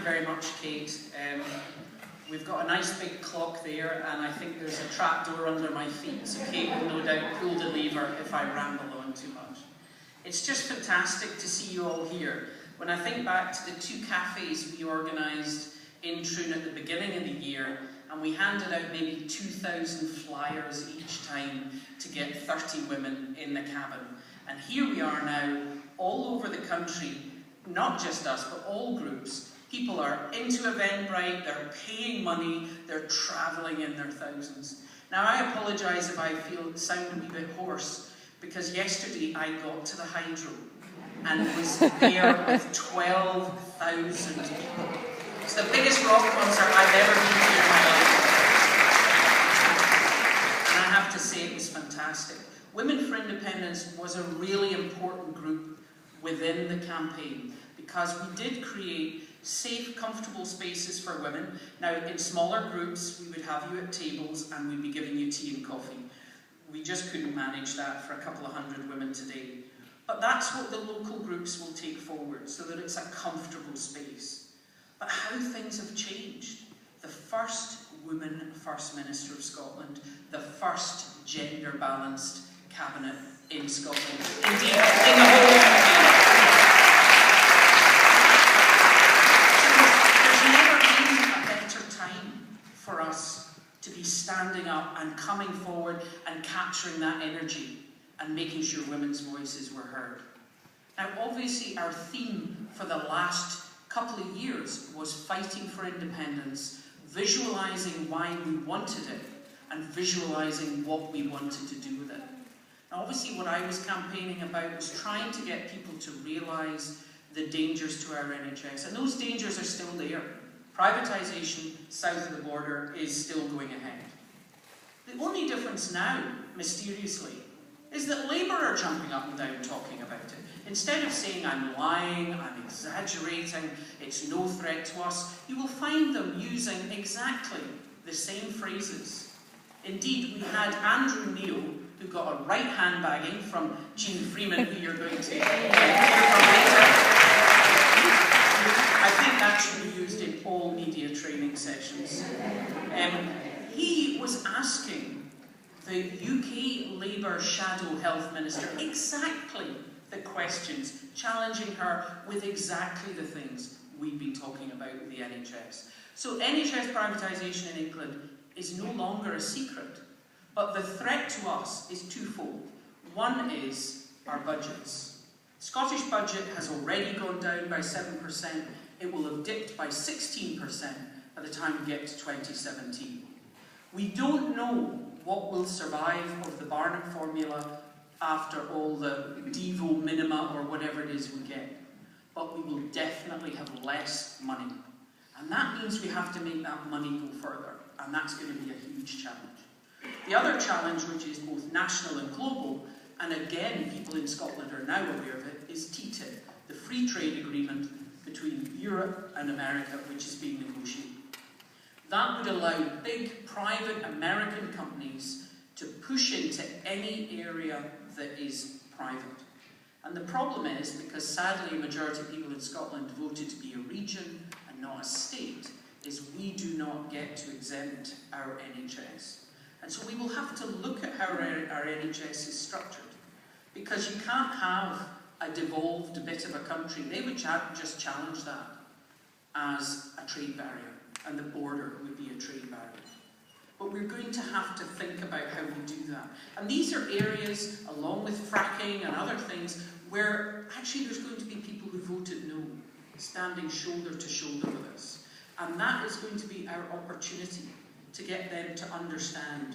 very much, Kate. We've got a nice big clock there, and I think there's a trapdoor under my feet, so Kate will no doubt pull the lever if I ramble on too much. It's just fantastic to see you all here. When I think back to the 2 cafes we organised in Troon at the beginning of the year, and we handed out maybe 2,000 flyers each time to get 30 women in the cabin. And here we are now, all over the country, not just us, but all groups. People are into Eventbrite, they're paying money, they're travelling in their thousands. Now I apologise if I sound a wee bit hoarse, because yesterday I got to the Hydro and was there with 12,000 people. It's the biggest rock concert I've ever been to in my life. And I have to say it was fantastic. Women for Independence was a really important group within the campaign, because we did create safe, comfortable spaces for women. Now, in smaller groups, we would have you at tables and we'd be giving you tea and coffee. We just couldn't manage that for a couple of hundred women today. But that's what the local groups will take forward, so that it's a comfortable space. But how things have changed. The first woman First Minister of Scotland, the first gender-balanced cabinet in Scotland. Indeed, in the whole country. For us to be standing up and coming forward and capturing that energy and making sure women's voices were heard. Now, obviously, our theme for the last couple of years was fighting for independence, visualising why we wanted it, and visualising what we wanted to do with it. Now, obviously, what I was campaigning about was trying to get people to realise the dangers to our NHS, and those dangers are still there. Privatisation south of the border is still going ahead. The only difference now, mysteriously, is that Labour are jumping up and down talking about it. Instead of saying, I'm lying, I'm exaggerating, it's no threat to us, you will find them using exactly the same phrases. Indeed, we had Andrew Neil, who got a right handbagging from Jean Freeman, who you're going to hear from later. I think that should be used in all media training sessions. He was asking the UK Labour Shadow Health Minister exactly the questions, challenging her with exactly the things we've been talking about with the NHS. So NHS privatisation in England is no longer a secret, but the threat to us is twofold. One is our budgets. Scottish budget has already gone down by 7%. It will have dipped by 16% by the time we get to 2017. We don't know what will survive of the Barnett formula after all the Devo minima or whatever it is we get. But we will definitely have less money. And that means we have to make that money go further. And that's going to be a huge challenge. The other challenge, which is both national and global, and again people in Scotland are now aware of it, is TTIP, the free trade agreement between Europe and America, which is being negotiated. That would allow big private American companies to push into any area that is private. And the problem is, because sadly a majority of people in Scotland voted to be a region and not a state, is we do not get to exempt our NHS. And so we will have to look at how our NHS is structured. Because you can't have a devolved bit of a country. They would just challenge that as a trade barrier, and the border would be a trade barrier. But we're going to have to think about how we do that. And these are areas, along with fracking and other things, where actually there's going to be people who voted no, standing shoulder to shoulder with us. And that is going to be our opportunity to get them to understand.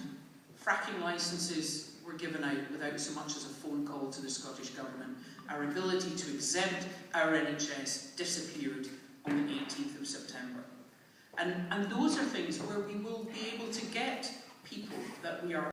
Fracking licences were given out without so much as a phone call to the Scottish Government. Our ability to exempt our NHS disappeared on the 18th of September. And those are things where we will be able to get people that we are